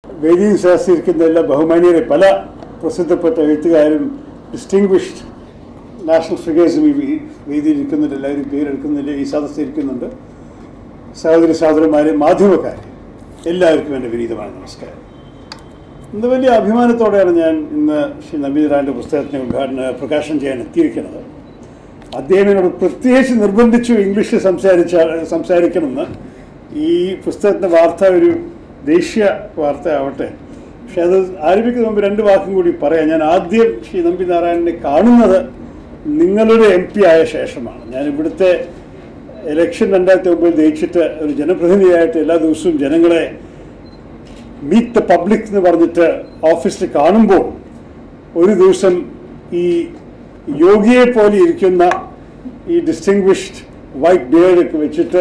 വേദിയിൽ ശാസ്ത്രീകരിക്കുന്ന എല്ലാ ബഹുമാനീയരെ പല പ്രസിദ്ധപ്പെട്ട എഴുത്തുകാരും ഡിസ്റ്റിങ്വിഷ്ഡ് നാഷണൽ ഫിഗേഴ്സും ഈ വേദിയിൽ ഇരിക്കുന്നുണ്ട്. എല്ലാവരും പേരെടുക്കുന്നില്ല, ഈ സദസ്സിൽ ഇരിക്കുന്നുണ്ട്. സഹോദരി സഹോദരന്മാരെ, മാധ്യമക്കാരെ, എല്ലാവർക്കും എൻ്റെ വിനീതമായ നമസ്കാരം. ഇന്ന് വലിയ അഭിമാനത്തോടെയാണ് ഞാൻ ഇന്ന് ശ്രീ നമ്പീതിരാൻ്റെ പുസ്തകത്തിന് പ്രകാശനം ചെയ്യാൻ എത്തിയിരിക്കുന്നത്. അദ്ദേഹം എന്നോട് പ്രത്യേകിച്ച് നിർബന്ധിച്ചു ഇംഗ്ലീഷിൽ സംസാരിക്കണമെന്ന്. ഈ പുസ്തകത്തിൻ്റെ വാർത്ത ഒരു ദേശീയ വാർത്ത ആവട്ടെ. പക്ഷെ അത് ആരംഭിക്കുന്ന മുമ്പ് രണ്ട് വാക്കും കൂടി പറയാം. ഞാൻ ആദ്യം ശ്രീ നമ്പീനാരായണനെ കാണുന്നത് നിങ്ങളുടെ MP ആയ ശേഷമാണ്. ഞാൻ ഇവിടുത്തെ ഇലക്ഷൻ 2009 ജയിച്ചിട്ട് ഒരു ജനപ്രതിനിധിയായിട്ട് എല്ലാ ദിവസവും ജനങ്ങളെ മീറ്റ് ദ പബ്ലിക് എന്ന് പറഞ്ഞിട്ട് ഓഫീസിൽ കാണുമ്പോൾ ഒരു ദിവസം ഈ യോഗിയെ പോലെ ഇരിക്കുന്ന ഈ ഡിസ്റ്റിങ്വിഷ്ഡ് വൈറ്റ് ബിയർഡൊക്കെ വെച്ചിട്ട്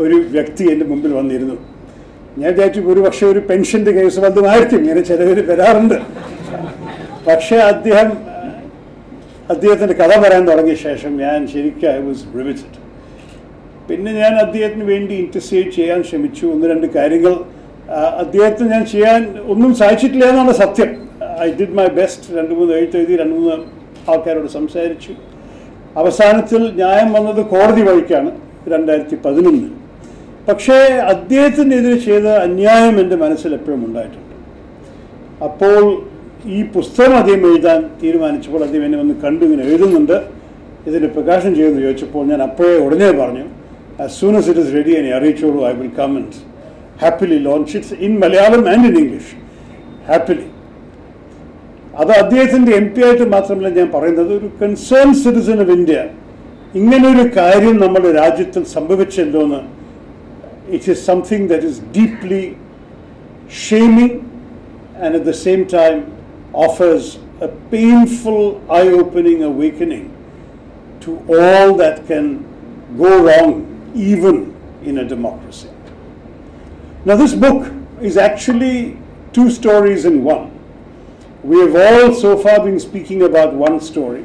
ഒരു വ്യക്തി എൻ്റെ മുമ്പിൽ വന്നിരുന്നു. ഞാൻ വിചാരിച്ചു ഒരു പക്ഷേ ഒരു പെൻഷൻ്റെ കേസ് വല്ലതുമായിരിക്കും, ഇങ്ങനെ ചിലവർ വരാറുണ്ട്. പക്ഷേ അദ്ദേഹത്തിൻ്റെ കഥ പറയാൻ തുടങ്ങിയ ശേഷം ഞാൻ ശരിക്കും ഐ വാസ് റിവിറ്റഡ്. പിന്നെ ഞാൻ അദ്ദേഹത്തിന് വേണ്ടി ഇൻറ്റർസെപ്റ്റ് ചെയ്യാൻ ശ്രമിച്ചു. ഒന്ന് രണ്ട് കാര്യങ്ങൾ അദ്ദേഹത്തിന് ഞാൻ ചെയ്യാൻ ഒന്നും സാധിച്ചിട്ടില്ല എന്നാണ് സത്യം. I did my best. 2-3 എഴുത്തെഴുതി, 2-3 ആൾക്കാരോട് സംസാരിച്ചു. അവസാനത്തിൽ ന്യായം വന്നത് കോടതി വഴിക്കാണ് 2011. പക്ഷേ അദ്ദേഹത്തിനെതിരെ ചെയ്ത അന്യായം എൻ്റെ മനസ്സിൽ എപ്പോഴും ഉണ്ടായിട്ടുണ്ട്. അപ്പോൾ ഈ പുസ്തകം അദ്ദേഹം എഴുതാൻ തീരുമാനിച്ചപ്പോൾ അദ്ദേഹം എന്നെ വന്ന് കണ്ടു, ഇങ്ങനെ എഴുതുന്നുണ്ട്, ഇതിന് പ്രകാശനം ചെയ്യുമെന്ന് ചോദിച്ചപ്പോൾ ഞാൻ അപ്പോഴേ ഉടനെ പറഞ്ഞു, as soon as it is ready എന്നെ അറിയിച്ചോളൂ, I will come and happily launch its in Malayalam and in English, happily. അത് അദ്ദേഹത്തിൻ്റെ MP ആയിട്ട് മാത്രമല്ല ഞാൻ പറയുന്നത്, ഒരു കൺസേൺ സിറ്റിസൺ ഓഫ് ഇന്ത്യ ഇങ്ങനൊരു കാര്യം നമ്മുടെ രാജ്യത്തിൽ സംഭവിച്ചല്ലോ എന്ന്. It is something that is deeply shaming and at the same time offers a painful, eye-opening awakening to all that can go wrong even in a democracy. Now this book is actually 2 stories in one. We have all so far been speaking about one story,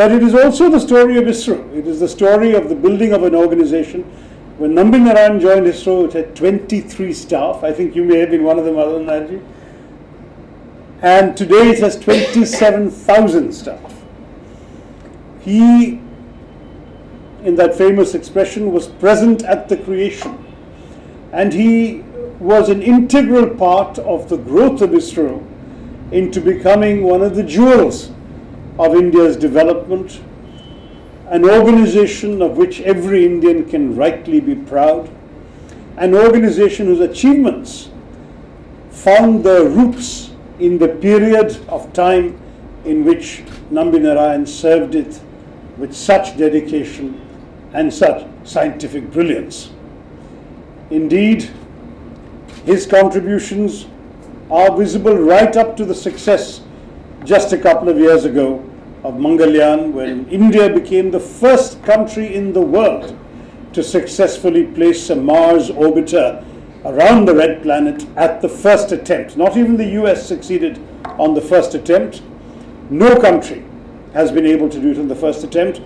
but it is also the story of ISRO. It is the story of the building of an organization. When Nambinarayan joined ISRO, it had 23 staff. I think you may have been one of them, Alanji. And today it has 27,000 staff. He, in that famous expression, was present at the creation. And he was an integral part of the growth of ISRO into becoming one of the jewels of India's development, an organization of which every Indian can rightly be proud, an organization whose achievements found their roots in the period of time in which Nambinarayan served it with such dedication and such scientific brilliance. Indeed, his contributions are visible right up to the success just a couple of years ago of Mangalyaan, when India became the first country in the world to successfully place a Mars orbiter around the red planet at the first attempt. Not even the US succeeded on the first attempt. No country has been able to do it on the first attempt,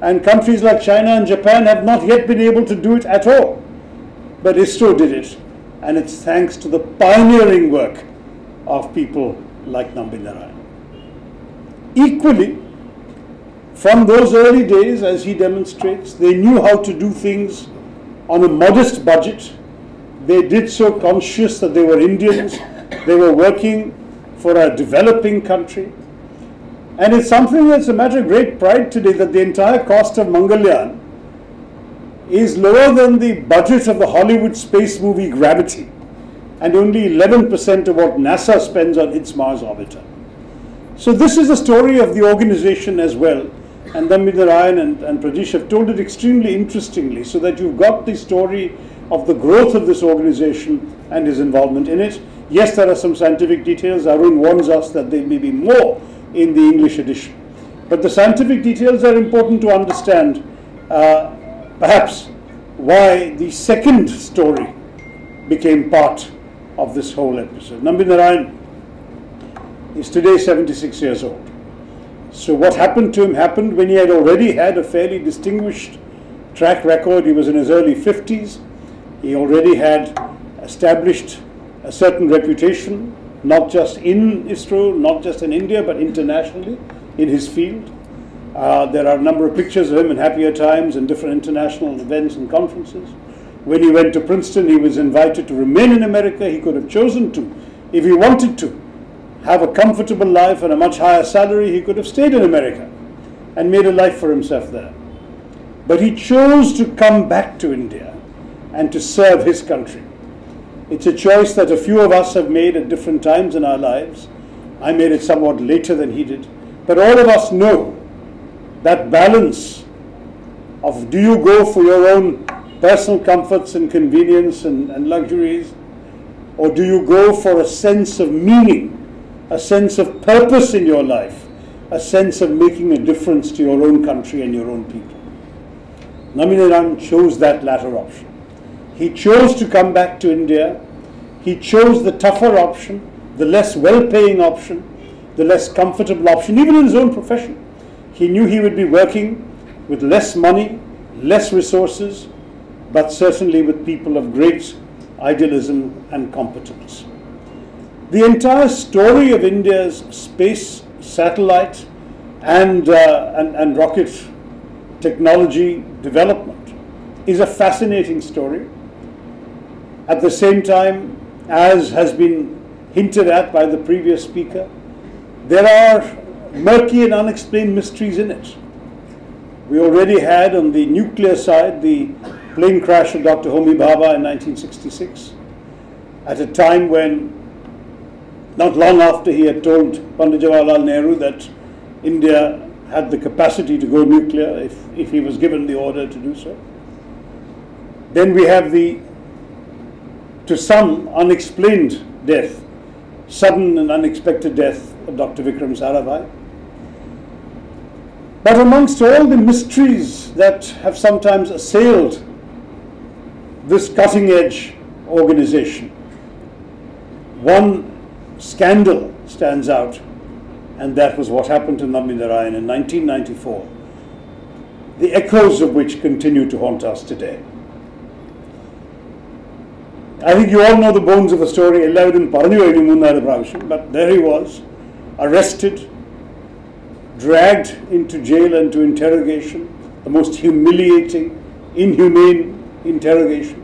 and countries like China and Japan have not yet been able to do it at all. But ISRO did it, and it's thanks to the pioneering work of people like Nambinarayan. Equally, from those early days, as he demonstrates, they knew how to do things on a modest budget. They did so conscious that they were Indians, they were working for a developing country. And it's something that's a matter of great pride today that the entire cost of Mangalyaan is lower than the budget of the Hollywood space movie Gravity, and only 11% of what NASA spends on its Mars orbiter. So this is the story of the organization as well. And Nambinarayan and Prajesh have told it extremely interestingly, so that you've got the story of the growth of this organization and his involvement in it. Yes, there are some scientific details. Arun warns us that there may be more in the English edition. But the scientific details are important to understand, perhaps, why the second story became part of this whole episode. Nambinarayan is today 76 years old. So what happened to him happened when he had already had a fairly distinguished track record. He was in his early 50s. He already had established a certain reputation, not just in Israel, not just in India, but internationally in his field. There are a number of pictures of him in happier times and different international events and conferences. When he went to Princeton, he was invited to remain in America. He could have chosen to, if he wanted to, have a comfortable life and a much higher salary. He could have stayed in America and made a life for himself there. But he chose to come back to India and to serve his country. It's a choice that a few of us have made at different times in our lives. I made it somewhat later than he did. But all of us know that balance of, do you go for your own personal comforts and convenience and luxuries, or do you go for a sense of meaning, a sense of purpose in your life, a sense of making a difference to your own country and your own people? Naminarayan chose that latter option. He chose to come back to India. He chose the tougher option, the less well-paying option, the less comfortable option, even in his own profession. He knew he would be working with less money, less resources, but certainly with people of great idealism and competence. The entire story of India's space, satellite, and rocket technology development is a fascinating story. At the same time, as has been hinted at by the previous speaker, there are murky and unexplained mysteries in it. We already had on the nuclear side the plane crash of Dr. Homi Bhabha in 1966, at a time when, not long after he had told Pandit Jawaharlal Nehru that India had the capacity to go nuclear if he was given the order to do so. Then we have the, to some, unexplained death, sudden and unexpected death of Dr. Vikram Sarabhai. But amongst all the mysteries that have sometimes assailed this cutting-edge organization, one scandal stands out, and that was what happened to Naminarayan in 1994, the echoes of which continue to haunt us today. I think you all know the bones of the story, but there he was, arrested, dragged into jail and to interrogation, the most humiliating, inhumane interrogation,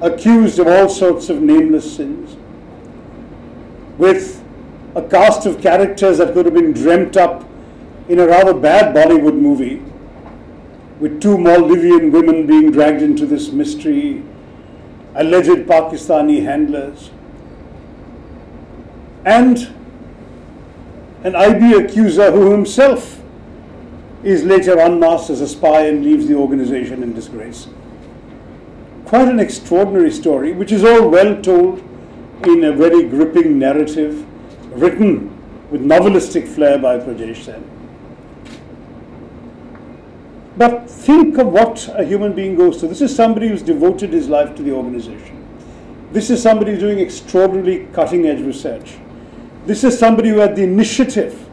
accused of all sorts of nameless sins, with a cast of characters that could have been dreamt up in a rather bad Bollywood movie, with two Maldivian women being dragged into this mystery, alleged Pakistani handlers, and an IB accuser who himself is later unmasked as a spy and leaves the organization in disgrace. Quite an extraordinary story, which is all well told in a very gripping narrative, written with novelistic flair by Prajesh Sen. But think of what a human being goes through. This is somebody who's devoted his life to the organization. This is somebody who's doing extraordinarily cutting-edge research. This is somebody who had the initiative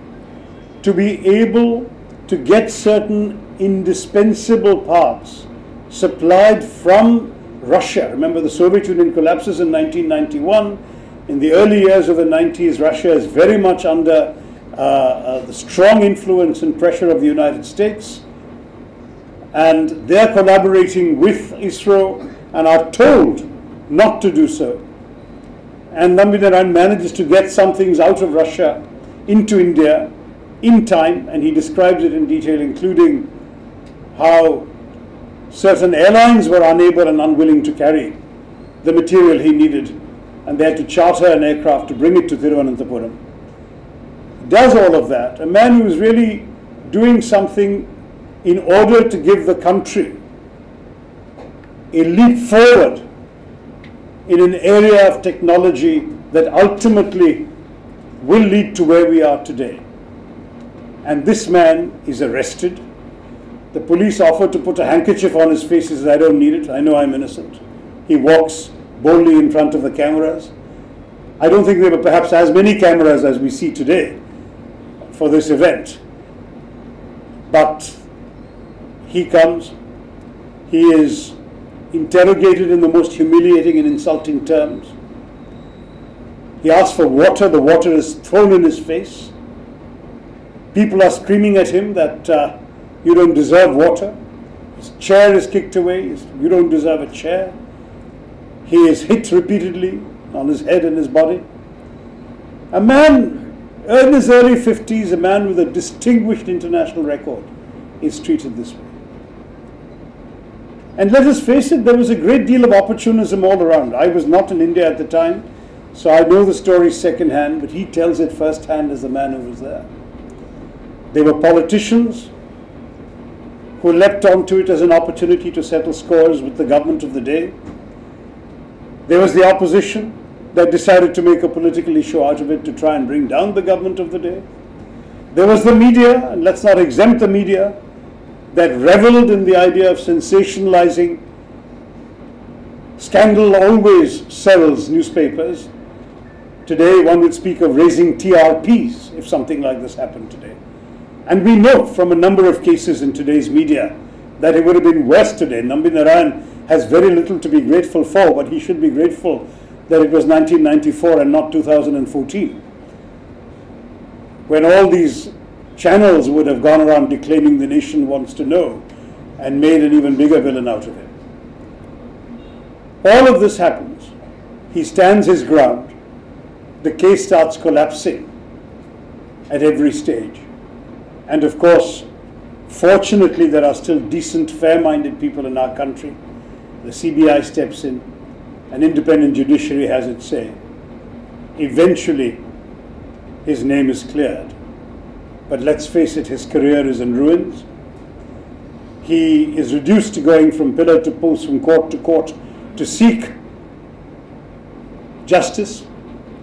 to be able to get certain indispensable parts supplied from Russia. Remember, the Soviet Union collapses in 1991. In the early years of the 90s, Russia is very much under the strong influence and pressure of the United States. And they're collaborating with ISRO and are told not to do so. And Naminarayan manages to get some things out of Russia into India in time, and he describes it in detail, including how certain airlines were unable and unwilling to carry the material he needed, and they had to charter an aircraft to bring it to Thiruvananthapuram. Does all of that, a man who is really doing something in order to give the country a leap forward in an area of technology that ultimately will lead to where we are today. And this man is arrested. The police offer to put a handkerchief on his face. He says, I don't need it, I know I'm innocent. He walks boldly in front of the cameras. I don't think there were perhaps as many cameras as we see today for this event. But he comes, he is interrogated in the most humiliating and insulting terms. He asks for water, the water is thrown in his face. People are screaming at him that you don't deserve water. His chair is kicked away, you don't deserve a chair. He is hit repeatedly on his head and his body. A man in his early 50s, a man with a distinguished international record, is treated this way. And let us face it, there was a great deal of opportunism all around. I was not in India at the time, so I know the story secondhand, but he tells it firsthand as the man who was there. There were politicians who leapt onto it as an opportunity to settle scores with the government of the day. There was the opposition that decided to make a political issue out of it to try and bring down the government of the day. There was the media, and let's not exempt the media, that reveled in the idea of sensationalizing. Scandal always sells newspapers. Today one would speak of raising TRPs if something like this happened today. And we know from a number of cases in today's media that it would have been worse today. Nambi Narayan has very little to be grateful for, but he should be grateful that it was 1994 and not 2014, when all these channels would have gone around declaiming the nation wants to know and made an even bigger villain out of it. All of this happens. He stands his ground. The case starts collapsing at every stage. And of course, fortunately, there are still decent, fair-minded people in our country. The CBI steps in. An independent judiciary has its say. Eventually, his name is cleared. But let's face it, his career is in ruins. He is reduced to going from pillar to post, from court to court, to seek justice,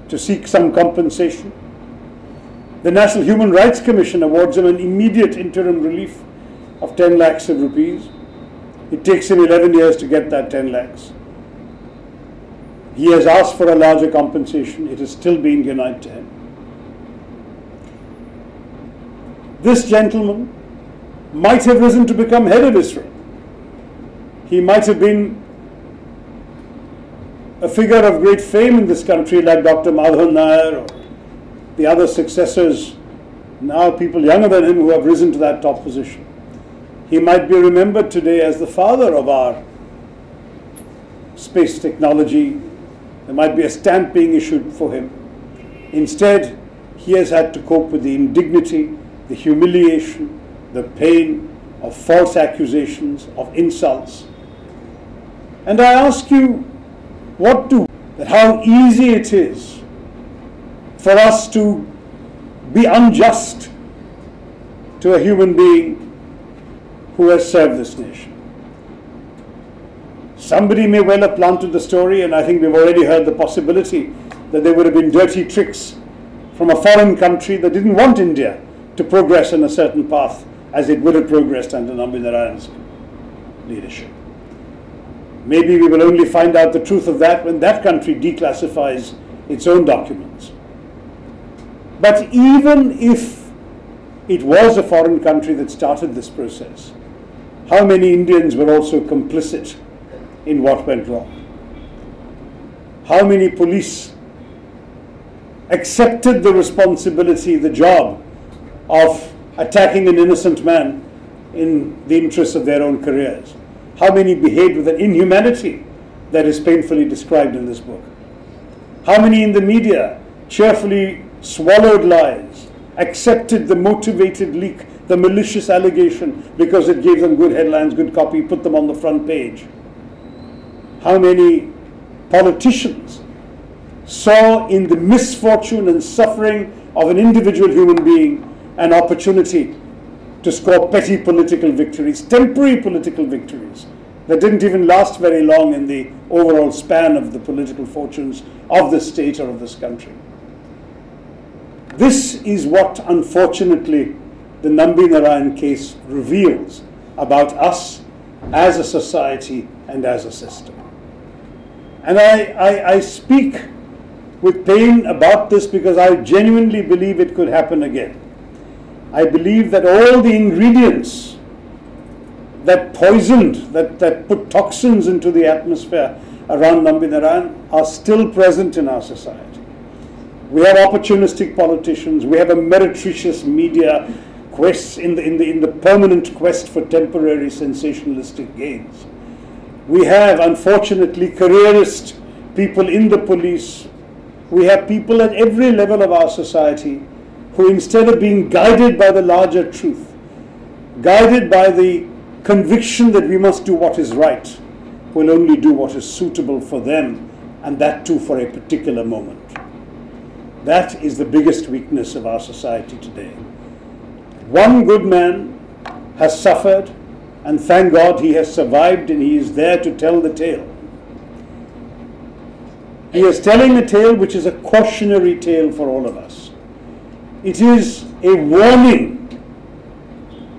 to seek some compensation. The National Human Rights Commission awards him an immediate interim relief of 10 lakhs of rupees. It takes him 11 years to get that 10 lakhs. He has asked for a larger compensation. It is still being denied to him. This gentleman might have risen to become head of Israel. He might have been a figure of great fame in this country like Dr. Madhavan Nair or the other successors, now people younger than him who have risen to that top position. He might be remembered today as the father of our space technology. There might be a stamp being issued for him. Instead, he has had to cope with the indignity, the humiliation, the pain of false accusations, of insults. And I ask you, how easy it is for us to be unjust to a human being who has served this nation. Somebody may well have planted the story, and I think we've already heard the possibility that there would have been dirty tricks from a foreign country that didn't want India to progress in a certain path as it would have progressed under Nambi Narayan's leadership. Maybe we will only find out the truth of that when that country declassifies its own documents. But even if it was a foreign country that started this process, how many Indians were also complicit in what went wrong? How many police accepted the responsibility, the job of attacking an innocent man in the interests of their own careers? How many behaved with an inhumanity that is painfully described in this book? How many in the media cheerfully swallowed lies, accepted the motivated leak, the malicious allegation because it gave them good headlines, good copy, put them on the front page? How many politicians saw in the misfortune and suffering of an individual human being an opportunity to score petty political victories, temporary political victories that didn't even last very long in the overall span of the political fortunes of the state or of this country? This is what, unfortunately, the Nambi Narayan case reveals about us as a society and as a system. And I speak with pain about this because I genuinely believe it could happen again. I believe that all the ingredients that poisoned, that put toxins into the atmosphere around Nambi Narayan are still present in our society. We have opportunistic politicians. We have a meretricious media quest in the permanent quest for temporary sensationalistic gains. We have, unfortunately, careerist people in the police. We have people at every level of our society who, instead of being guided by the larger truth, guided by the conviction that we must do what is right, will only do what is suitable for them, and that too for a particular moment. That is the biggest weakness of our society today. One good man has suffered, and thank God he has survived, and he is there to tell the tale. He is telling a tale which is a cautionary tale for all of us. It is a warning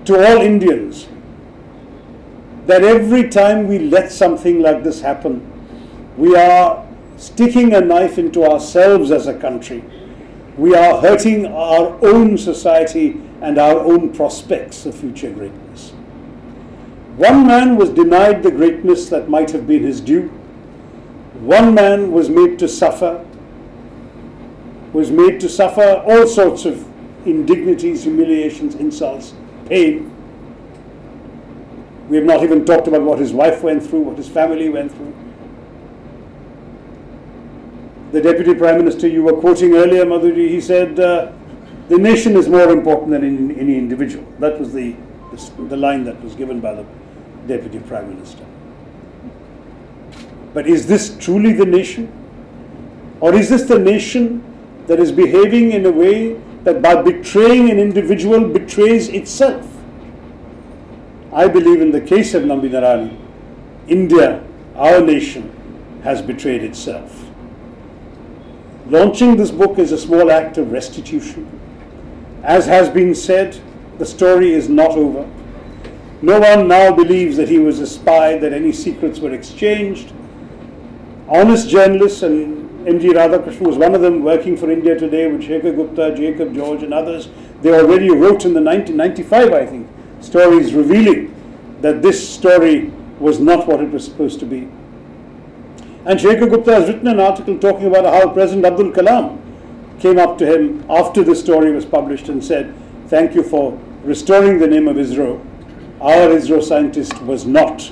to all Indians that every time we let something like this happen, we are sticking a knife into ourselves as a country. We are hurting our own society and our own prospects of future greatness. One man was denied the greatness that might have been his due. One man was made to suffer all sorts of indignities, humiliations, insults, pain. We have not even talked about what his wife went through, what his family went through. The Deputy Prime Minister you were quoting earlier, Madhuji, he said, the nation is more important than any individual. That was the line that was given by the Deputy Prime Minister. But is this truly the nation? Or is this the nation that is behaving in a way that by betraying an individual betrays itself? I believe in the case of Nambi Narayan, India, our nation, has betrayed itself. Launching this book is a small act of restitution. As has been said, the story is not over. No one now believes that he was a spy, that any secrets were exchanged. Honest journalists, and M.G. Radhakrishnan was one of them, working for India Today with Shekhar Gupta, Jacob George and others, they already wrote in the 1995, I think, stories revealing that this story was not what it was supposed to be. And Shekhar Gupta has written an article talking about how President Abdul Kalam came up to him after the story was published and said, "Thank you for restoring the name of ISRO. Our ISRO scientist was not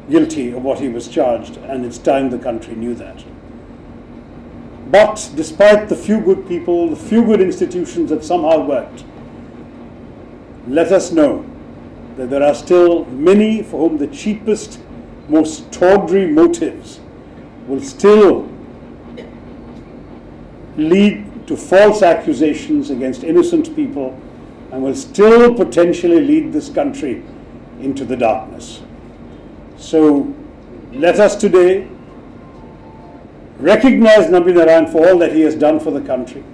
guilty of what he was charged, and it's time the country knew that." But despite the few good people, the few good institutions that somehow worked, let us know that there are still many for whom the cheapest, most tawdry motives will still lead to false accusations against innocent people and will still potentially lead this country into the darkness. So let us today recognize Nambi Narayan for all that he has done for the country.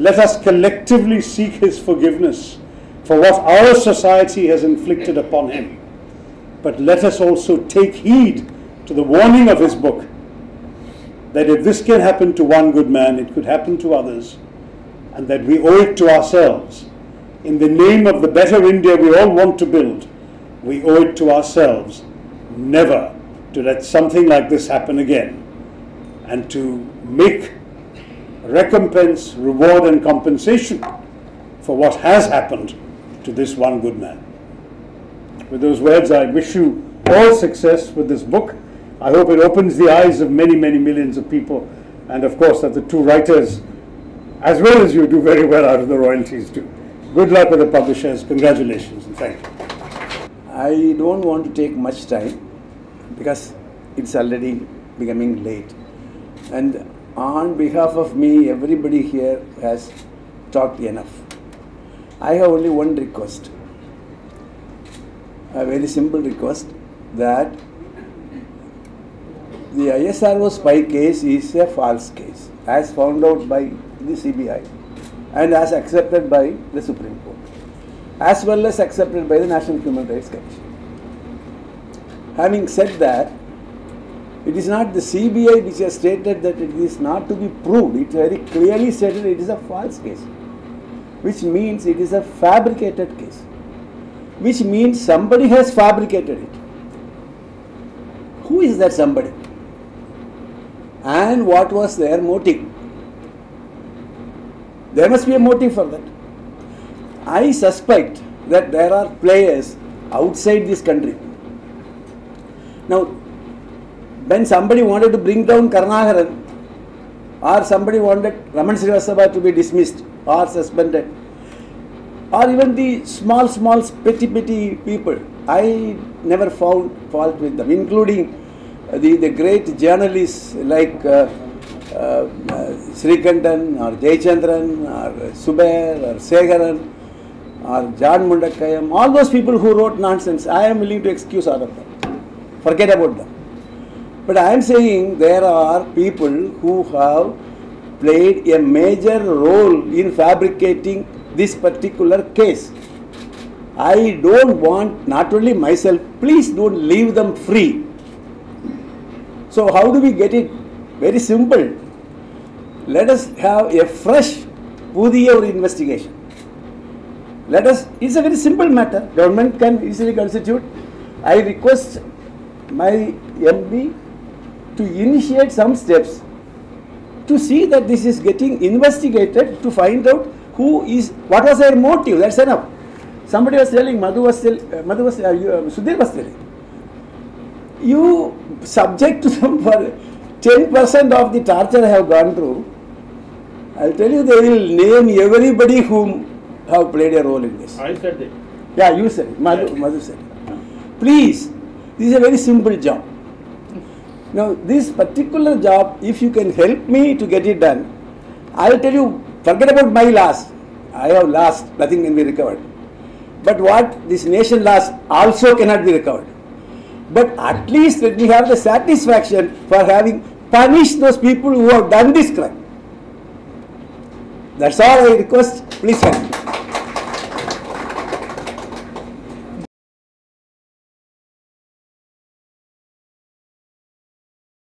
Let us collectively seek his forgiveness for what our society has inflicted upon him. But let us also take heed to the warning of his book, that if this can happen to one good man, it could happen to others, and that we owe it to ourselves. In the name of the better India we all want to build, we owe it to ourselves never to let something like this happen again, and to make recompense, reward and compensation for what has happened to this one good man. With those words, I wish you all success with this book. I hope it opens the eyes of many, many millions of people, and of course that the two writers, as well as you, do very well out of the royalties too. Good luck with the publishers. Congratulations and thank you. I don't want to take much time because it's already becoming late. And on behalf of me, everybody here has talked enough. I have only one request, a very simple request, that the ISRO spy case is a false case, as found out by the CBI and as accepted by the Supreme Court, as well as accepted by the National Human Rights Commission. Having said that, it is not the CBI which has stated that it is not to be proved. It very clearly stated it is a false case, which means it is a fabricated case, which means somebody has fabricated it. Who is that somebody? And what was their motive? There must be a motive for that. I suspect that there are players outside this country. Now, when somebody wanted to bring down Karnagaran, or somebody wanted Raman Srivastava to be dismissed or suspended, or even the small petty people, I never found fault with them, including the great journalists like Srikandan or Jayachandran or Subair or Segaran or John Mundakayam, all those people who wrote nonsense, I am willing to excuse all of them. Forget about them. But I am saying there are people who have played a major role in fabricating this particular case. I don't want, not only myself, please don't leave them free. So how do we get it? Very simple. Let us have a fresh Pudiya investigation. It's a very simple matter. Government can easily constitute. I request my MP to initiate some steps to see that this is getting investigated, to find out what was their motive. That's enough. Somebody was telling, Sudhir was telling, you subject to them for 10% of the torture I have gone through. I'll tell you, they will name everybody whom have played a role in this. I said it. Yeah, you said it. Madhu said it. Please, this is a very simple job. Now, this particular job, if you can help me to get it done, I'll tell you, forget about my loss. I have lost, nothing can be recovered. But what this nation lost also cannot be recovered. But at least let me have the satisfaction for having punished those people who have done this crime. That's all I request. Please help me.